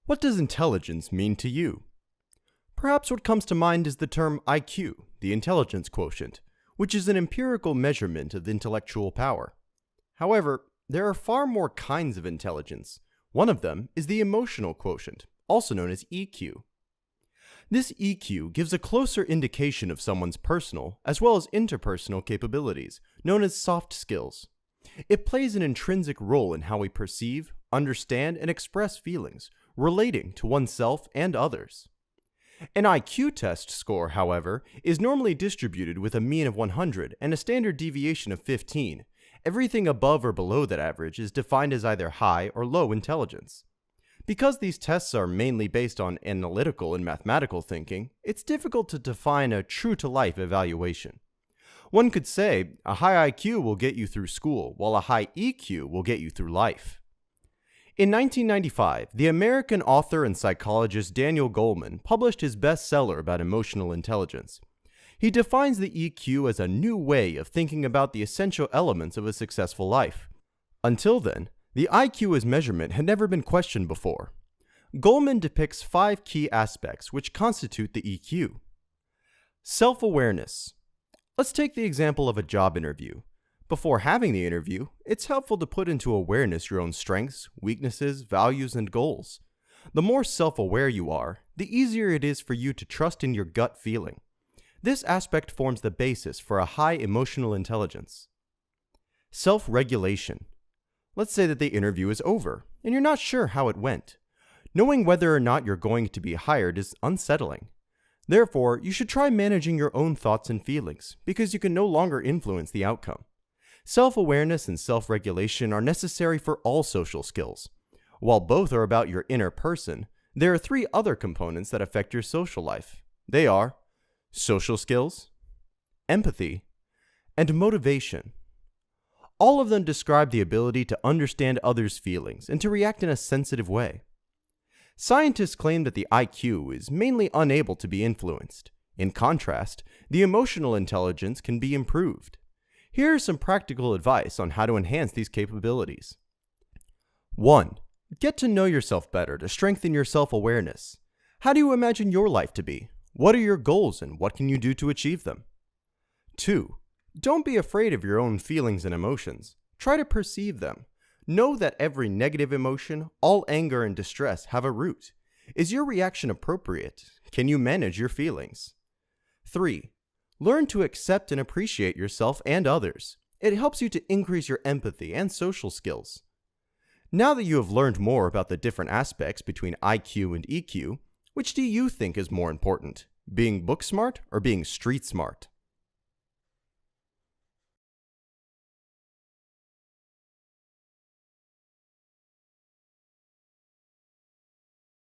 What does intelligence mean to you? Perhaps what comes to mind is the term IQ, the intelligence quotient, which is an empirical measurement of intellectual power. However, there are far more kinds of intelligence. One of them is the emotional quotient, also known as EQ. This EQ gives a closer indication of someone's personal as well as interpersonal capabilities, known as soft skills. It plays an intrinsic role in how we perceive, understand, and express feelings, relating to oneself and others. An IQ test score, however, is normally distributed with a mean of 100 and a standard deviation of 15. Everything above or below that average is defined as either high or low intelligence. Because these tests are mainly based on analytical and mathematical thinking, it's difficult to define a true-to-life evaluation. One could say a high IQ will get you through school, while a high EQ will get you through life. In 1995, the American author and psychologist Daniel Goleman published his bestseller about emotional intelligence. He defines the EQ as a new way of thinking about the essential elements of a successful life. Until then, the IQ as measurement had never been questioned before. Goleman depicts 5 key aspects which constitute the EQ. Self-awareness. Let's take the example of a job interview. Before having the interview, it's helpful to put into awareness your own strengths, weaknesses, values, and goals. The more self-aware you are, the easier it is for you to trust in your gut feeling. This aspect forms the basis for a high emotional intelligence. Self-regulation. Let's say that the interview is over, and you're not sure how it went. Knowing whether or not you're going to be hired is unsettling. Therefore, you should try managing your own thoughts and feelings, because you can no longer influence the outcome. Self-awareness and self-regulation are necessary for all social skills. While both are about your inner person, there are 3 other components that affect your social life. They are social skills, empathy, and motivation. All of them describe the ability to understand others' feelings and to react in a sensitive way. Scientists claim that the IQ is mainly unable to be influenced. In contrast, the emotional intelligence can be improved. Here is some practical advice on how to enhance these capabilities. 1. Get to know yourself better to strengthen your self-awareness. How do you imagine your life to be? What are your goals and what can you do to achieve them? 2. Don't be afraid of your own feelings and emotions. Try to perceive them. Know that every negative emotion, all anger and distress have a root. Is your reaction appropriate? Can you manage your feelings? 3. Learn to accept and appreciate yourself and others. It helps you to increase your empathy and social skills. Now that you have learned more about the different aspects between IQ and EQ, which do you think is more important, being book smart or being street smart?